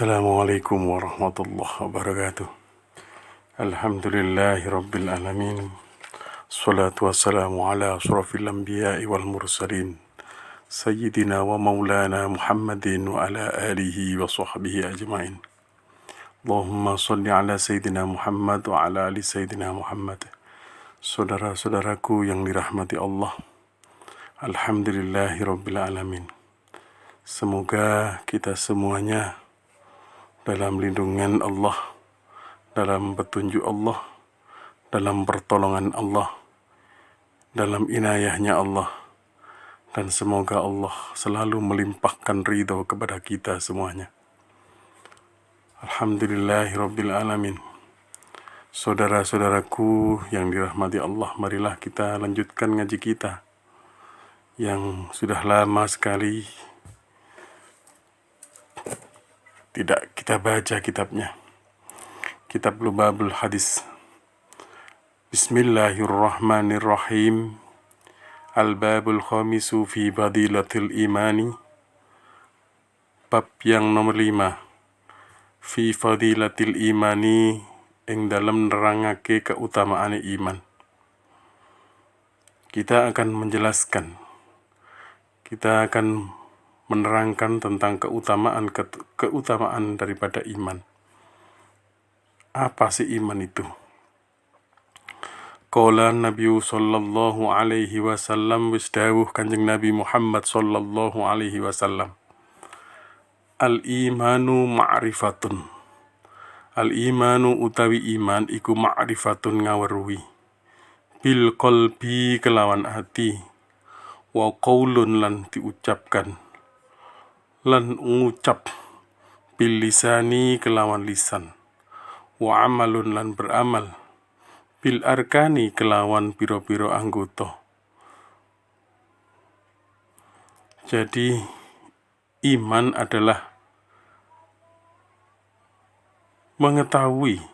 Assalamualaikum warahmatullahi wabarakatuh. Alhamdulillahi rabbil alamin. Salatu wassalamu ala asrafil anbiya'i wal mursalin. Sayyidina wa maulana Muhammadin wa ala alihi wa sahbihi ajma'in. Allahumma salli ala Sayyidina Muhammad wa ala ali Sayyidina Muhammad. Saudara-saudaraku yang dirahmati Allah, Alhamdulillahi rabbil alamin. Semoga kita semuanya dalam lindungan Allah, dalam petunjuk Allah, dalam pertolongan Allah, dalam inayahnya Allah, dan semoga Allah selalu melimpahkan ridho kepada kita semuanya. Alhamdulillahirabbil alamin. Saudara-saudaraku yang dirahmati Allah, marilah kita lanjutkan ngaji kita yang sudah lama sekali tidak kita baca kitabnya. Kitab Lubabul Hadis. Bismillahirrahmanirrahim. Al-babul khamisu fi fadilatil imani. Bab yang nomor 5. Fi fadilatil imani, ing dalam nerangake keutamaan iman. Kita akan menjelaskan, kita akan menerangkan tentang keutamaan daripada iman. Apa sih iman itu? Qala Nabi sallallahu alaihi wasallam, wis dawuh Kanjeng Nabi Muhammad sallallahu alaihi wasallam. Al-imanu ma'rifatun. Al-imanu utawi iman iku ma'rifatun ngaweruhi. Bil qalbi kelawan hati. Wa qaulun lan diucapkan. Lan ngucap. Bil lisani kelawan lisan. Wa amalun lan beramal. Bil arkani kelawan piro-piro anggota. Jadi iman adalah mengetahui,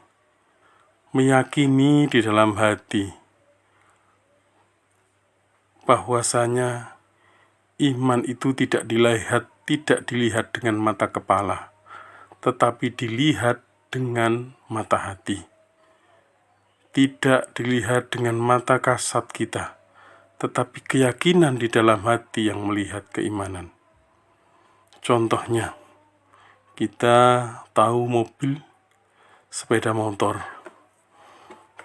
meyakini di dalam hati bahwasanya iman itu tidak dilihat dengan mata kepala, tetapi dilihat dengan mata hati. Tidak dilihat dengan mata kasat kita, tetapi keyakinan di dalam hati yang melihat keimanan. Contohnya, kita tahu mobil, sepeda motor.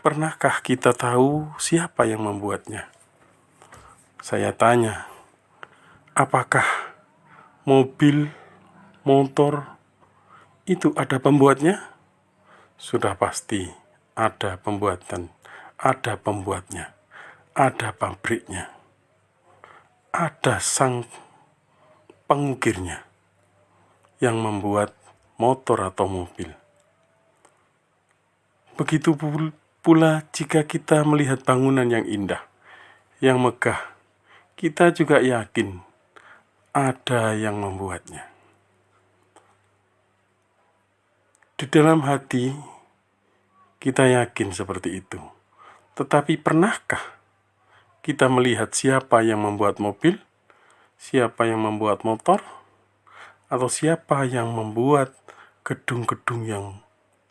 Pernahkah kita tahu siapa yang membuatnya? Saya tanya, apakah mobil, motor itu ada pembuatnya? Sudah pasti ada ada pembuatnya, ada pabriknya, ada sang pengukirnya yang membuat motor atau mobil. Begitu pula jika kita melihat bangunan yang indah, yang megah, kita juga yakin ada yang membuatnya. Di dalam hati kita yakin seperti itu. Tetapi pernahkah kita melihat siapa yang membuat mobil, siapa yang membuat motor, atau siapa yang membuat gedung-gedung yang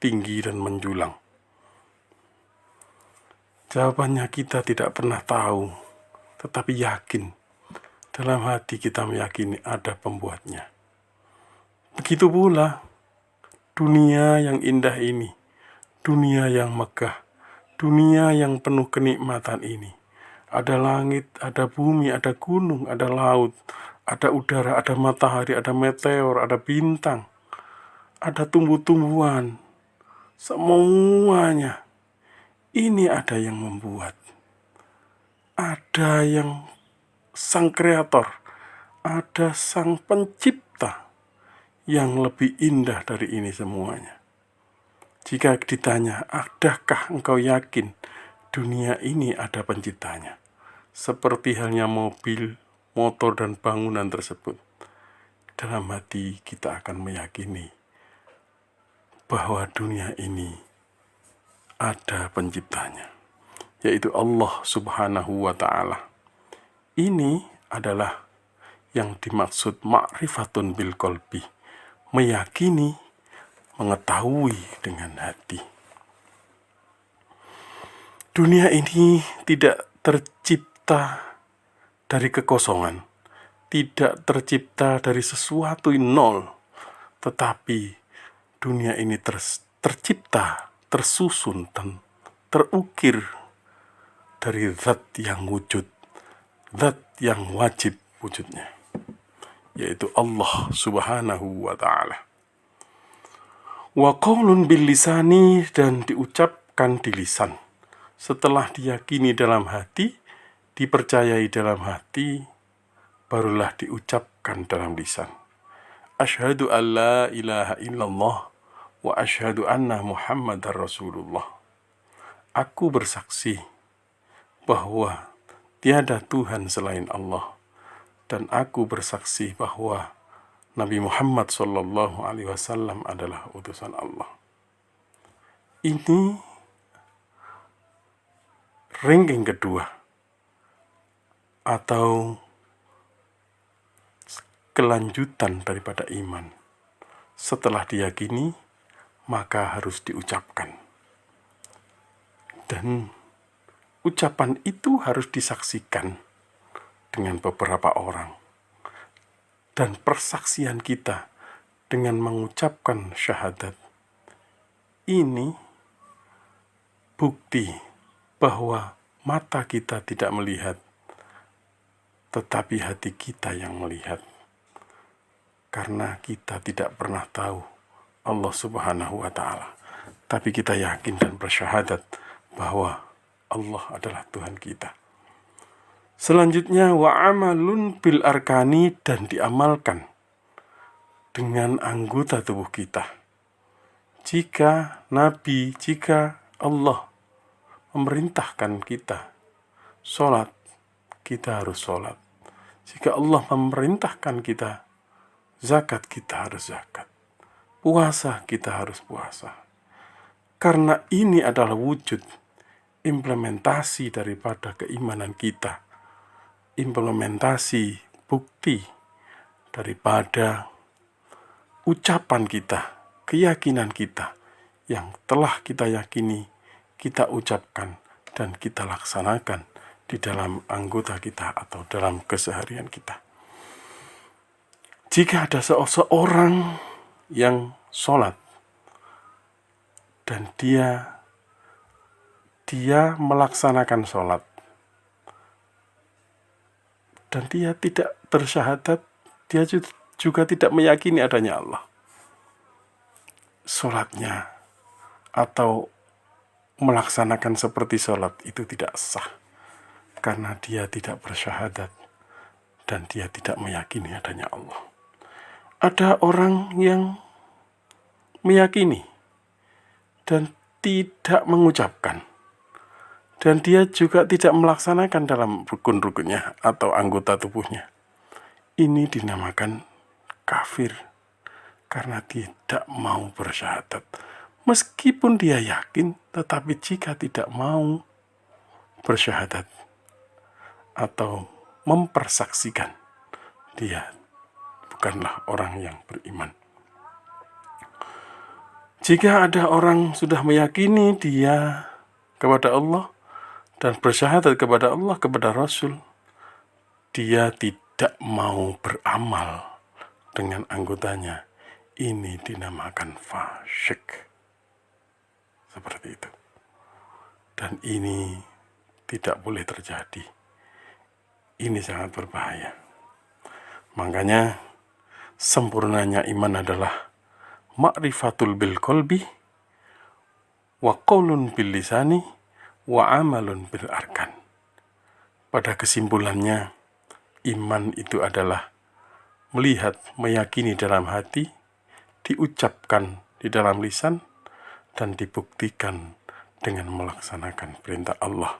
tinggi dan menjulang? Jawabannya kita tidak pernah tahu, tetapi yakin. Dalam hati kita meyakini ada pembuatnya. Begitu pula dunia yang indah ini, dunia yang megah, dunia yang penuh kenikmatan ini. Ada langit, ada bumi, ada gunung, ada laut, ada udara, ada matahari, ada meteor, ada bintang, ada tumbuh-tumbuhan. Semuanya ini ada yang membuat. Ada yang sang kreator, ada sang pencipta yang lebih indah dari ini semuanya. Jika ditanya, adakah engkau yakin dunia ini ada penciptanya? Seperti halnya mobil, motor, dan bangunan tersebut. Dalam hati kita akan meyakini bahwa dunia ini ada penciptanya, yaitu Allah Subhanahu wa ta'ala. Ini adalah yang dimaksud ma'rifatun bil qalbi, meyakini mengetahui dengan hati. Dunia ini tidak tercipta dari kekosongan, tidak tercipta dari sesuatu yang nol, tetapi dunia ini tercipta, tersusun, dan terukir dari zat yang wujud, zat yang wajib wujudnya, yaitu Allah Subhanahu wa ta'ala. Wa qaulun bil lisani, dan diucapkan di lisan. Setelah diyakini dalam hati, dipercayai dalam hati, barulah diucapkan dalam lisan. Asyhadu an la ilaha illallah wa asyhadu anna Muhammadar Rasulullah. Aku bersaksi bahwa tiada Tuhan selain Allah, dan aku bersaksi bahwa Nabi Muhammad sallallahu alaihi wasallam adalah utusan Allah. Ini ranking kedua atau kelanjutan daripada iman. Setelah diyakini, maka harus diucapkan. Dan ucapan itu harus disaksikan dengan beberapa orang. Dan persaksian kita dengan mengucapkan syahadat ini bukti bahwa mata kita tidak melihat, tetapi hati kita yang melihat. Karena kita tidak pernah tahu Allah Subhanahu wa ta'ala, tapi kita yakin dan bersyahadat bahwa Allah adalah Tuhan kita. Selanjutnya, wa amalun bil arkani, dan diamalkan dengan anggota tubuh kita. Jika Nabi, jika Allah memerintahkan kita sholat, kita harus sholat. Jika Allah memerintahkan kita zakat, kita harus zakat. Puasa, kita harus puasa. Karena ini adalah wujud implementasi daripada keimanan kita, implementasi bukti daripada ucapan kita, keyakinan kita yang telah kita yakini, kita ucapkan dan kita laksanakan di dalam anggota kita atau dalam keseharian kita. Jika ada seseorang yang sholat dan dia melaksanakan sholat dan dia tidak bersyahadat, dia juga tidak meyakini adanya Allah, sholatnya atau melaksanakan seperti sholat itu tidak sah, karena dia tidak bersyahadat dan dia tidak meyakini adanya Allah. Ada orang yang meyakini dan tidak mengucapkan, dan dia juga tidak melaksanakan dalam rukun-rukunnya atau anggota tubuhnya. Ini dinamakan kafir, karena tidak mau bersyahadat. Meskipun dia yakin, tetapi jika tidak mau bersyahadat atau mempersaksikan, dia bukanlah orang yang beriman. Jika ada orang sudah meyakini dia kepada Allah dan bersyahadat kepada Allah, kepada Rasul, dia tidak mau beramal dengan anggotanya, ini dinamakan fasyik. Seperti itu. Dan ini tidak boleh terjadi. Ini sangat berbahaya. Makanya sempurnanya iman adalah ma'rifatul bil qalbi, wa qaulun bil lisani, wa amalun bil arkan. Pada kesimpulannya, iman itu adalah melihat, meyakini dalam hati, diucapkan di dalam lisan, dan dibuktikan dengan melaksanakan perintah Allah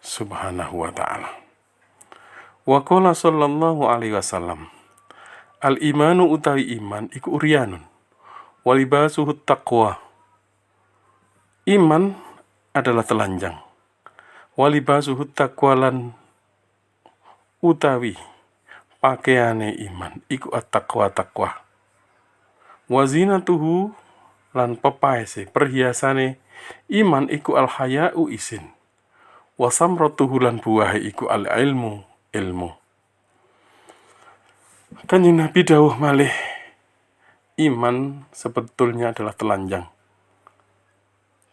Subhanahu wa ta'ala. Wa qala sallallahu alaihi wasallam, al-imanu utawi iman iku uryanun, walibasuhu taqwa. Iman adalah telanjang, walibasuhu taqwa, lan utawi pakaiane iman iku at-taqwa, taqwa. Wa zinatuhu lan pepaese perhiasane iman iku al haya'u isin. Wa samratuhu lan buahe iku al ilmu ilmu. Kanjeng Nabi dawuh malih, iman sebetulnya adalah telanjang.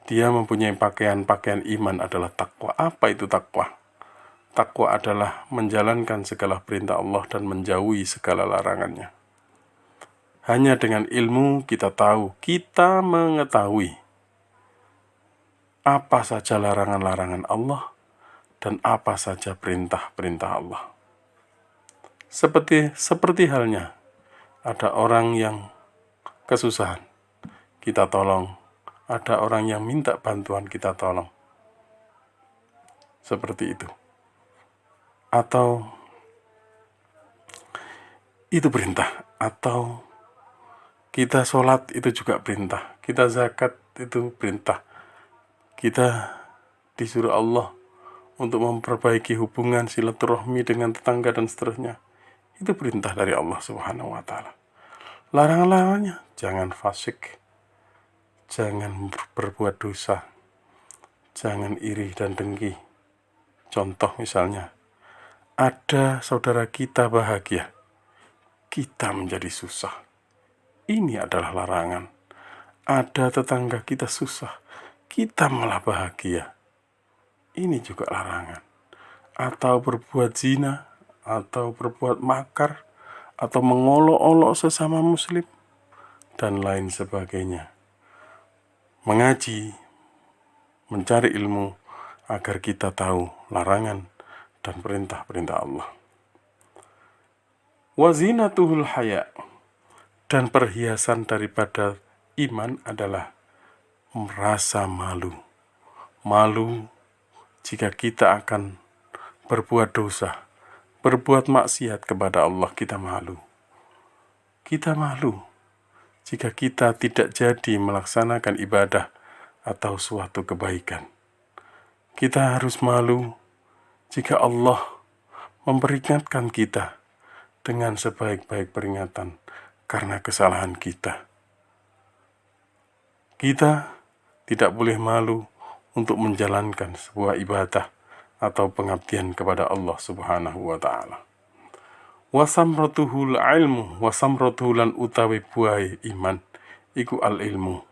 Dia mempunyai pakaian iman adalah takwa. Apa itu takwa? Takwa adalah menjalankan segala perintah Allah dan menjauhi segala larangannya. Hanya dengan ilmu kita tahu, kita mengetahui apa saja larangan-larangan Allah dan apa saja perintah-perintah Allah. Seperti halnya ada orang yang kesusahan, kita tolong. Ada orang yang minta bantuan, kita tolong. Seperti itu. Atau itu perintah. Atau kita sholat itu juga perintah. Kita zakat itu perintah. Kita disuruh Allah untuk memperbaiki hubungan silaturahmi dengan tetangga dan seterusnya. Itu perintah dari Allah Subhanahu wa Ta'ala. Larangan-larangannya, jangan fasik, jangan berbuat dosa, jangan iri dan dengki. Contoh misalnya, ada saudara kita bahagia, kita menjadi susah. Ini adalah larangan. Ada tetangga kita susah, kita malah bahagia. Ini juga larangan. Atau berbuat zina, atau berbuat makar, atau mengolok-olok sesama muslim, dan lain sebagainya. Mengaji, mencari ilmu, agar kita tahu larangan dan perintah-perintah Allah. Wa zinatuhul haya, dan perhiasan daripada iman adalah merasa malu. Malu jika kita akan berbuat dosa, berbuat maksiat kepada Allah, kita malu. Kita malu jika kita tidak jadi melaksanakan ibadah atau suatu kebaikan. Kita harus malu jika Allah memperingatkan kita dengan sebaik-baik peringatan karena kesalahan kita. Kita tidak boleh malu untuk menjalankan sebuah ibadah atau pengabdian kepada Allah Subhanahu wa Ta'ala. Wa samratuhul ilmu, wa samratuhu lan utawi buah iman iku al ilmu.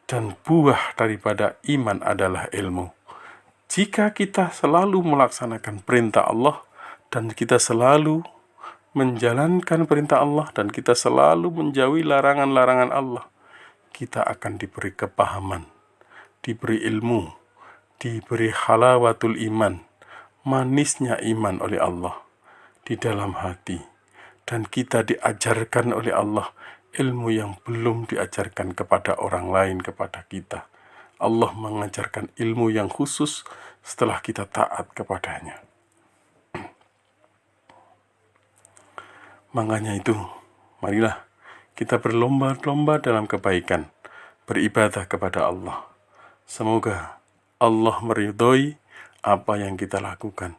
Dan buah daripada iman adalah ilmu. Jika kita selalu melaksanakan perintah Allah dan kita selalu menjalankan perintah Allah dan kita selalu menjauhi larangan-larangan Allah, kita akan diberi kepahaman, diberi ilmu, diberi halawatul iman, manisnya iman oleh Allah di dalam hati. Dan kita diajarkan oleh Allah ilmu yang belum diajarkan kepada orang lain, kepada kita. Allah mengajarkan ilmu yang khusus setelah kita taat kepadanya. Makanya itu, marilah kita berlomba-lomba dalam kebaikan, beribadah kepada Allah. Semoga Allah meridhoi apa yang kita lakukan,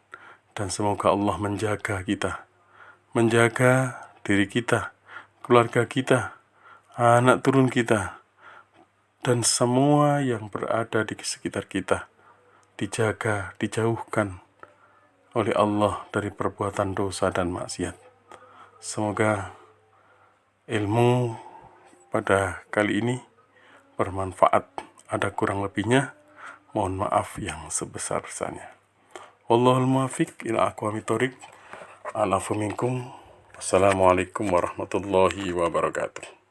dan semoga Allah menjaga kita, menjaga diri kita, keluarga kita, anak turun kita, dan semua yang berada di sekitar kita, dijaga, dijauhkan oleh Allah dari perbuatan dosa dan maksiat. Semoga ilmu pada kali ini bermanfaat. Ada kurang lebihnya, mohon maaf yang sebesar-besarnya. Wallahul muwaffiq ila aqwamit thoriq. Alafu minkum. Wassalamualaikum warahmatullahi wabarakatuh.